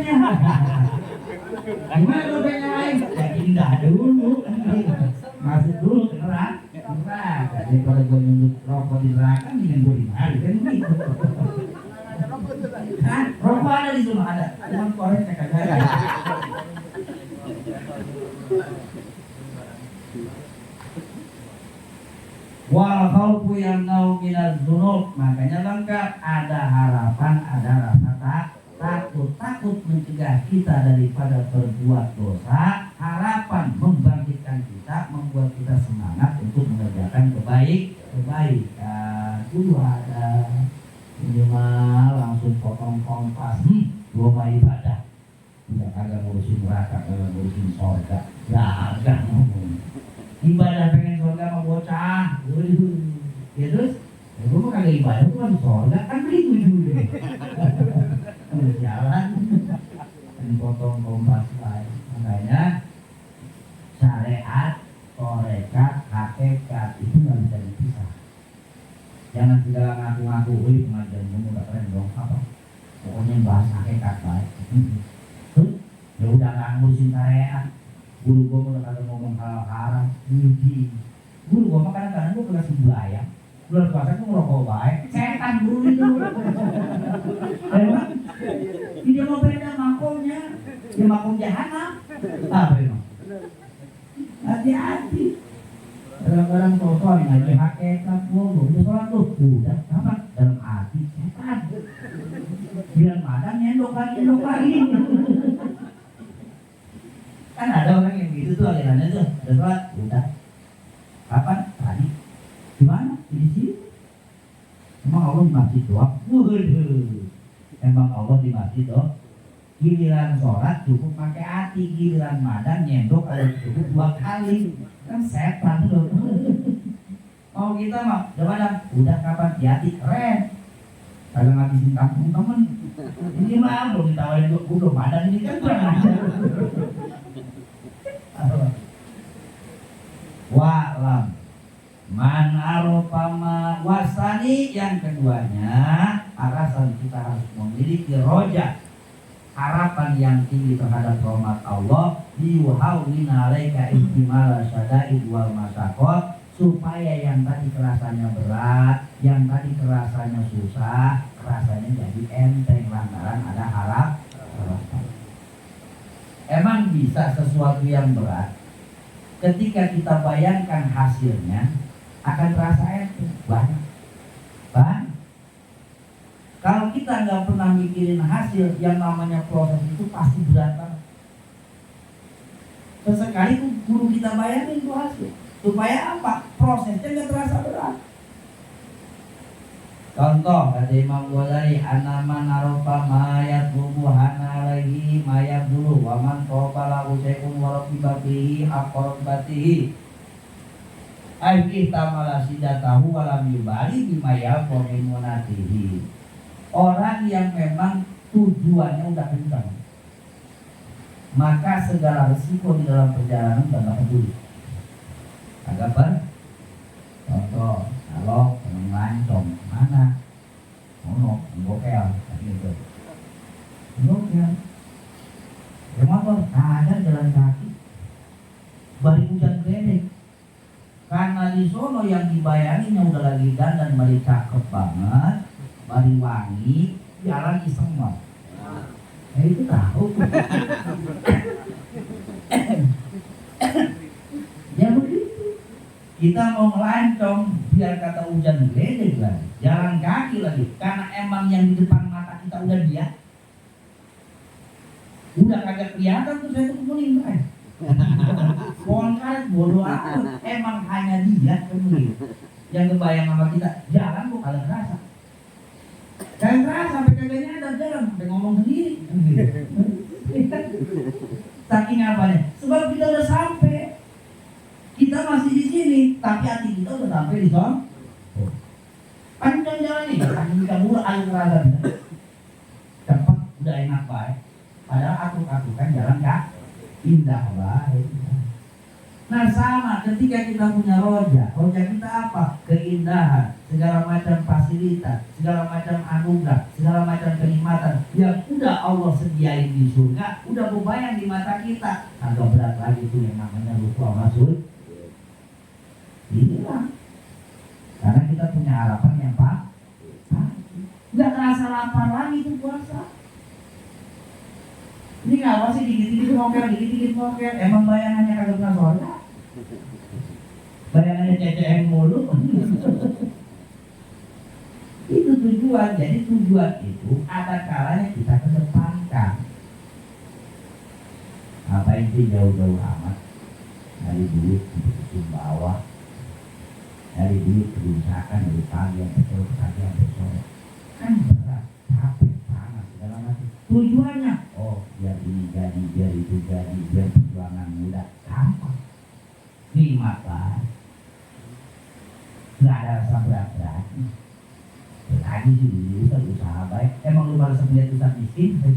lobenya. Gimana lobenya lain? Ya indah dulu. Masuk dulu ke neraka. Daripada gue nyunduk rokok di neraka, mendingan gue dimari kan gitu. Kan rokok ada di sana ada. Cuman koreknya kagak ada. Wal khaufu yamna'u minaz dzunub, makanya lengkap ada harapan, ada rasa takut mencegah kita daripada berbuat dosa, harapan membangkitkan kita, membuat kita semangat untuk mengerjakan kebaikan. Dulu ada ini mah langsung potong kompas, gua ibadah, udah kagak ngurusin neraka, kagak ngurusin surga, gak ngomong. Ibadah pengen surga sama bocah, ya terus, ya gue mah kagak ibadah, gue kan surga, kan begitu juga. Udah jalan, dan potong kompas lain. Makanya syariat, torekat, hakikat itu nggak bisa dipisah. Jangan segala ngaku-ngaku, wih pengajian kamu udah keren dong, apa? Pokoknya bahas hakikat baik. Ya udah nggak ngurusin syariat. Guru gue udah kagak ngomong hal haram, guru gue mah kadang-kadang gue kena sebelah bulan puasa gue ngerokok baik, setan guru itu. Emang dia mau beda makomnya, dia makom jahanam. Apa emang? Hati-hati. Kadang-kadang kotor ngaji hakikat gue belum sholat tuh, udah apa? Dalam hati setan. Biar madang nyendok lagi. Kan ada orang yang gitu tuh alirannya tuh, udah sholat, udah. Kapan? Tadi. Di mana? Di sini. Emang Allah di masjid doang? Waduh. Emang Allah di masjid doang? Giliran sholat cukup pakai hati, giliran madang nyendok kalau cukup 2 kali. Kan setan loh. Mau kita mah, udah kapan? Hati keren. Kagak ngabisin kampung temen. Ini mah belum ditawarin gue belum madang ini kan kurang ajar. Wa'lam man arupama wasani, yang keduanya alasan kita harus memiliki roja, harapan yang tinggi terhadap rahmat Allah, liyuhawwina 'alaika ihtimala syada'id wal masyaqat, supaya yang tadi kerasanya berat, yang tadi kerasanya susah, rasanya jadi enteng lantaran ada harapan. Emang bisa sesuatu yang berat ketika kita bayangkan hasilnya akan terasa enteng banget. Kalau kita nggak pernah mikirin hasil, yang namanya proses itu pasti berat banget. Sesekali tuh guru kita bayangin itu hasil, supaya apa? Prosesnya nggak terasa berat. Contoh kata Imam Ghazali, anaman arofa mayat bubuhana lagi mayat dulu, waman tobala usaikun warokibatihi akorobatihi kita malah sidatahu walam yubali bimayal komimunatihi. Orang yang memang tujuannya udah kencang, maka segala resiko di dalam perjalanan gak peduli. Agak ber? Contoh, kalau melancong mana? Bokel, gitu. Bokel. Ya motor, ada jalan kaki. Bari hujan gede. Karena di sono yang dibayanginnya udah lagi dandan, bari cakep banget, bari wangi, jalan iseng banget. Itu tahu. Ya begitu. Kita mau melancong, biar kata hujan gede lagi, jalan kaki lagi, karena emang yang di depan mata kita udah dia, udah kagak kelihatan tuh saya tuh kuning kan. Pohon karet bodoh amat, emang hanya dia kemudian yang kebayang sama kita, jalan kok kagak kerasa. Kagak kerasa sampai kagak nyadar, jalan sampai ngomong sendiri. Saking apanya? Sebab kita udah sampai. Kita masih di sini, tapi hati kita udah sampai di sana. Panjang jalan ini, kaki kita murah, air kerasa cepat, udah enak baik. Padahal aku kan jalan kak indah baik. Nah sama ketika kita punya roja kita apa? Keindahan, segala macam fasilitas, segala macam anugerah, segala macam kenikmatan yang udah Allah sediain di surga, udah kebayang di mata kita. Agak berat lagi tuh yang namanya lupa masuk. Inilah karena kita punya harapan yang nggak kerasa lapar lagi tuh puasa. Ini ngapa sih dikit-dikit mokel, emang bayangannya kagak pernah sholat? Bayangannya CCM mulu. Itu tujuan. Jadi tujuan itu ada kalanya kita kedepankan. Ngapain sih jauh-jauh amat dari duit untuk bawah, dari duit kerusakan dari pagi sampai sore, kan berat, capek, panas, segala macam. Tujuannya, biar ini jadi, biar itu jadi, biar perjuangan mudah, gampang. Nikmat lah. Nggak ada rasa berat-berat. Lagi sih dulu Ustaz usaha baik. Emang lu malas melihat Ustaz miskin? Itu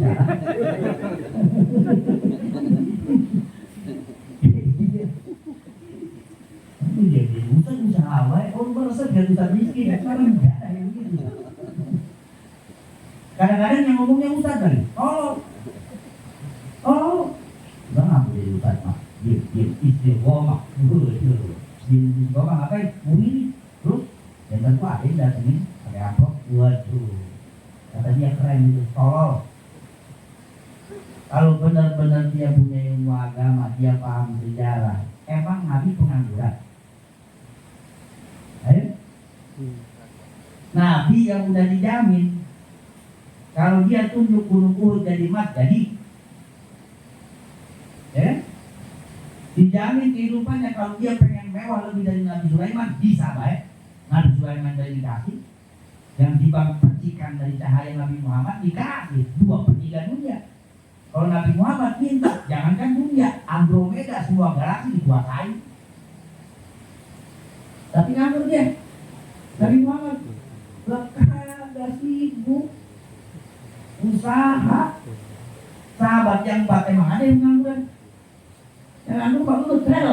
jadi Ustaz usaha baik. Lu malas melihat Ustaz miskin? Sekarang enggak ada yang gitu. Kadang-kadang yang ngomongnya Ustaz kali. Udah nggak boleh Ustaz mah. Diam istiqomah. Istiqomah ngapain? Ini terus dan tentu ada yang datengin pakai amplop. Waduh, kata dia keren gitu, tolol. Kalau benar-benar dia punya ilmu agama, dia paham sejarah, emang Nabi pengangguran? Nabi yang udah dijamin, kalau dia tunjuk gunung Uhud jadi emas, jadi. Dijamin kehidupannya. Kalau dia pengen mewah lebih dari Nabi Sulaiman, bisa baik. Nabi Sulaiman dari dikasih, yang dipercikan dari cahaya Nabi Muhammad dikasih 2/3 dunia. Kalau Nabi Muhammad minta, jangankan dunia, Andromeda semua galaksi dikuasai. Tapi nganggur dia. Nabi Muhammad ada sibuk usaha. Sahabat yang 4 emang ada yang ngangguran. Yang nganggur Pak Lutrel.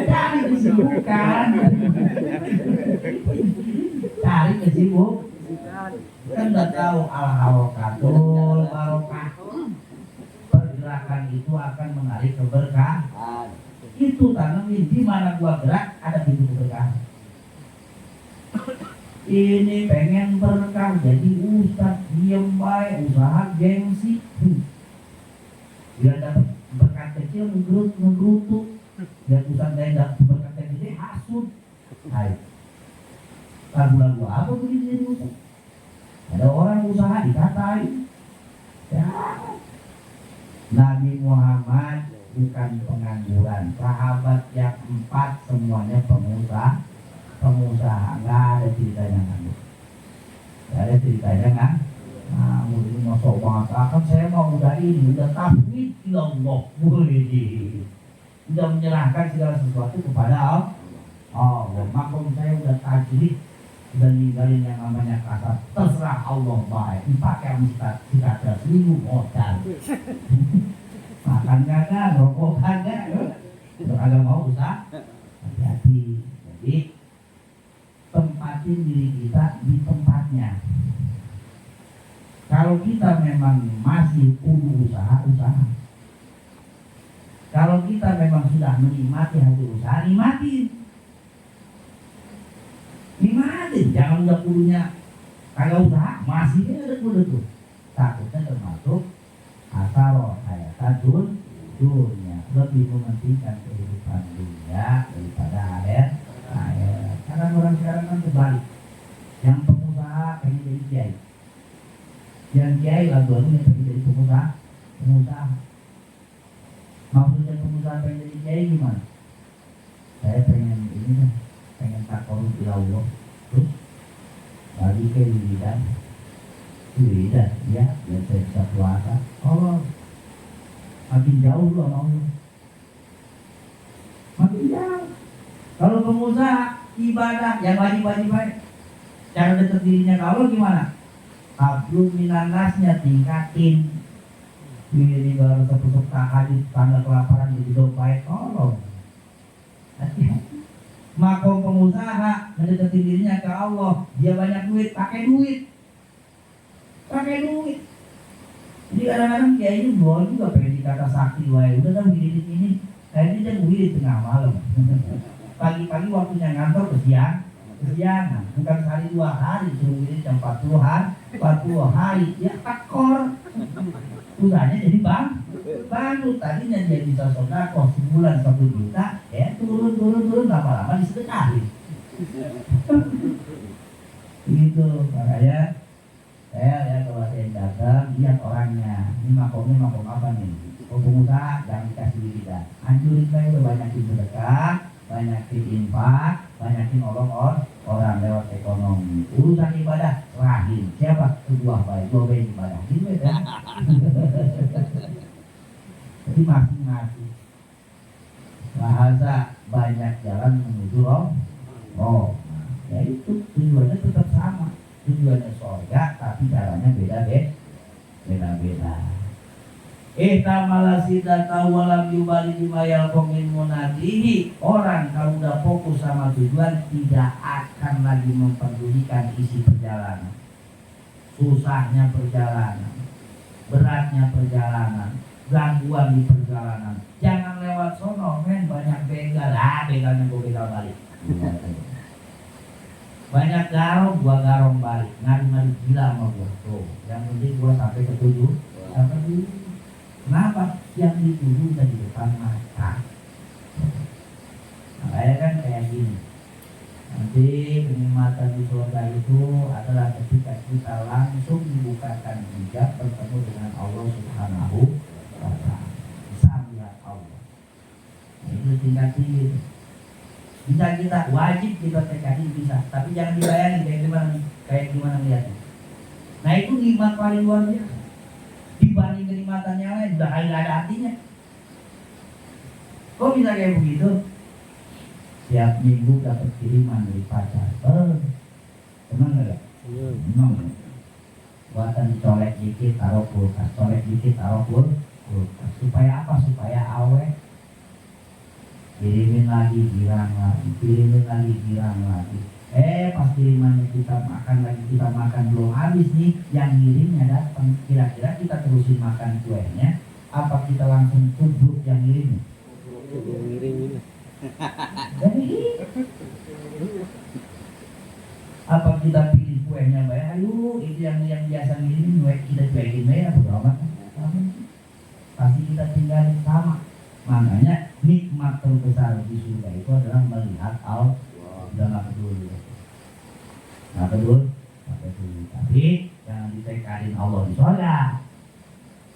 Cari kesibukan. Cari kesibukan. Kan udah tahu al-harakatul barokah. Pergerakan itu akan menarik keberkahan. Itu tanamin di mana gua gerak ada pintu keberkahan. Ini pengen berkah jadi ustaz diem baik, usaha gengsi. Biar dapat berkat kecil ngegerutu. Biar ustaz lain dapat berkat yang gede hasut. Hai. Lagu-lagu apa begitu jadi ustaz? Ada orang usaha dikatain. Ya. Nabi Muhammad bukan pengangguran. Sahabat yang 4 semuanya pengusaha. Nggak ada ceritanya nganggur. Nggak ada ceritanya kan? Nah, ini masuk banget. Akan saya mau udah tafwid ilallah. Udah menyerahkan segala sesuatu kepada Allah. Makom saya udah tajrid, udah ninggalin yang namanya kasar. Terserah Allah baik. Pakai sikat selingkuh modal. Makan kagak, rokok kagak. Kalau mau usah hati-hati. Jadi tempatin diri kita di tempatnya. Kalau kita memang masih perlu usaha. Kalau kita memang sudah menikmati hasil usaha, nikmatin. Jangan udah punya kagak usaha, masih ada kudu tuh. Takutnya termasuk asal hayatan dunia, lebih mementingkan kehidupan dunia daripada akhirat. Karena orang sekarang kan terbalik. Yang pengusaha pengen jadi kiai. Yang kiai lagu-lagunya pengen jadi pengusaha. Maksudnya pengusaha pengen jadi kiai gimana? Saya pengen ini kan, pengen takut ila Allah. Terus lagi ke wiridan ya, biar saya bisa puasa. Makin jauh loh Allah. Makin jauh. Kalau pengusaha ibadah yang wajib baik. Cara dekat dirinya kalau gimana? Hablum minannasnya tingkatin. Ini baru sepusuk tahajud tangga kelaparan di dompet tolong. Hati-hati. Makom pengusaha mendekati dirinya ke Allah, dia banyak duit, pakai duit. Jadi kadang-kadang kayak ini gua juga pengen dikata sakti, wae udah kan wirid ini, kayaknya dia wirid tengah malam. Pagi-pagi waktunya ngantor kesiangan, bukan sekali 2 hari, suruh wirid jam 40 hari, ya tekor. Usahanya jadi baru tadinya dia bisa sedekah sebulan 1 juta, ya turun lama-lama disedekahin. Gitu, makanya saya kalau ada yang datang lihat orangnya, ini makom apa nih? Pengusaha jangan dikasih duit kita, anjurin saya udah banyakin sedekah, banyakin infak, banyakin nolong orang lewat ekonomi. Urusan ibadah rahim siapa? Kedua baik, dua baik ibadah. Gitu ya. Jadi masing-masing bahasa banyak jalan menuju roh. Ya itu tujuannya tetap sama, tujuannya surga, tapi caranya beda-beda. Ihtamala sidata walam yubali bima yalqamin munadihi. Orang kalau udah fokus sama tujuan tidak akan lagi memperdulikan isi perjalanan, susahnya perjalanan, beratnya perjalanan, gangguan di perjalanan. Jangan lewat sono men, banyak begal, begalnya gue begal balik. Banyak garong, gua garong balik. Ngari-ngari gila sama gua. Tuh, yang penting gua sampai ke tujuan. Kenapa? Yang dituju udah di depan mata. Makanya kan kayak gini. Nanti kenikmatan di surga itu adalah ketika kita langsung dibukakan hijab bertemu dengan Allah Subhanahu wa Ta'ala. Bisa melihat Allah. Nah, itu tingkat tinggi. Bisa kita wajib kita tekadin bisa, tapi jangan dibayangin kayak gimana melihatnya. Nah itu nikmat paling luar biasa. Dibanding kenikmatan yang lain udah nggak ada artinya. Kok bisa kayak begitu? Tiap minggu dapat kiriman dari pacar. Senang nggak? Senang. Buatan dicolek dikit taruh kulkas, colek dikit taruh kulkas. Supaya apa? Supaya awet. Kirimin lagi, girang lagi. Pas kirimannya kita makan belum habis nih, yang ngirimnya datang. Kira-kira kita terusin makan kuenya, apa kita langsung tubruk yang ngirimnya? Yang ngirimnya. Jadi apa kita pilih kuenya baik? Ayo, itu yang biasa ngirim, kita cuekin ya, bodo amat. Pasti kita tinggalin sama. Makanya nikmat terbesar di surga itu adalah melihat Allah. Udah nggak peduli, tapi jangan ditekadin Allah di surga.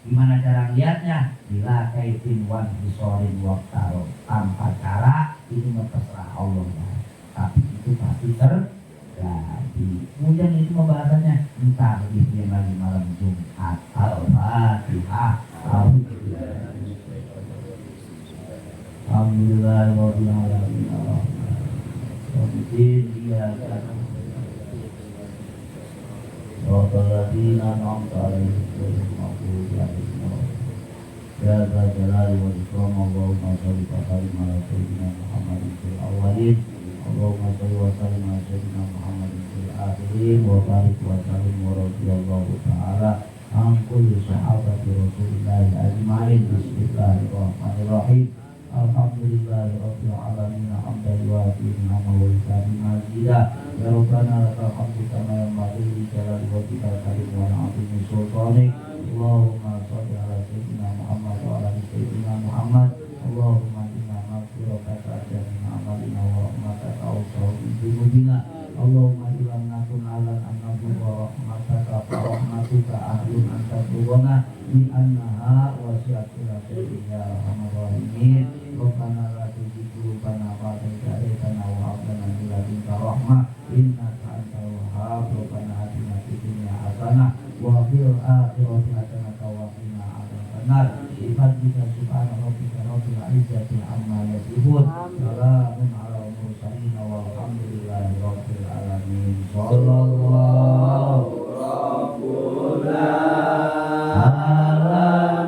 Gimana cara lihatnya? Bila kaifin wan bisorin waktaro, tanpa cara itu terserah Allah, tapi itu pasti terjadi. Kemudian itu pembahasannya entah itu yang lagi malam Jumat. Al-Fatihah. Alhamdulillah rabbil alamin. Rabbana an'amta 'alaihim ghairil maghdubi 'alaihim. Ya dzal jalali wal ikram. Allahumma shalli wa sallim ala sayyidina Muhammadin fil awwalin. Allahumma shalli wa sallim ala sayyidina Muhammadin fil akhirin. Wa barik wa sallim wa radhiyallahu ta'ala an kulli sahabati Rasulillah ajma'in. Bismillahirrahmanirrahim. Alhamdulillahi rabbil alamin. Hamdan yuwafi ni'amahu wa yukafi mazidah. Ya Rabbana lakal hamdu kama yanbaghi li jalali wajhikal karim wa 'azimi sultanik. Allahumma shalli ala sayyidina Muhammad wa ala sayyidina Muhammad. Allahumma inna maghfirataka min amalina wa rahmataka awsa'u min dzunubina. Allahumma illam nakun 'alan an nabluwa rahmataka fa rahmatuka ahlun an tadluwana bi annaha wasi'at ila sayyidina ya arhamar rahimin. Rabbana la tuzigh qulubana ba'da idh hadaytana wa hab lana min ladunka rahmah innaka antal wahhab. Rabbana atina fid dunya hasanah wa fil akhirati hasanah wa qina adzabannar. Bi fadlika subhana rabbika rabbil izzati amma yasifun. Salamun alal mursalin walhamdulillahi rabbil alamin. Sallallahu rabbuna ala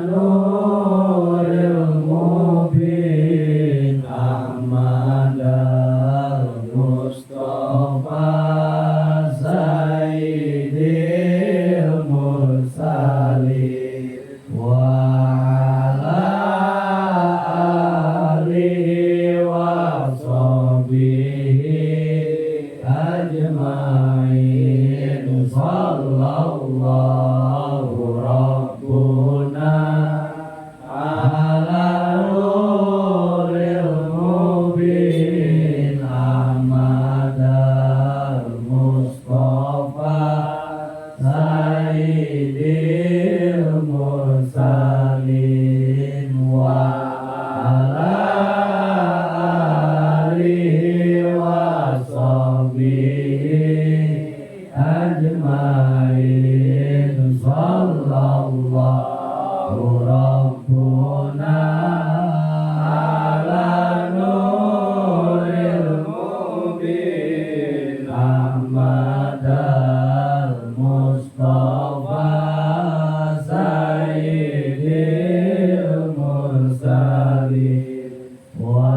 sallallahu rabbuna ala nuril mubin Ahmadal Mustafa Sayyidil Mursalin wa ala alihi wa sahbihi ajmain sallallahu rabbuna ala nuril mubin Ahmadal Mustafa Sayyidil Mursalin wa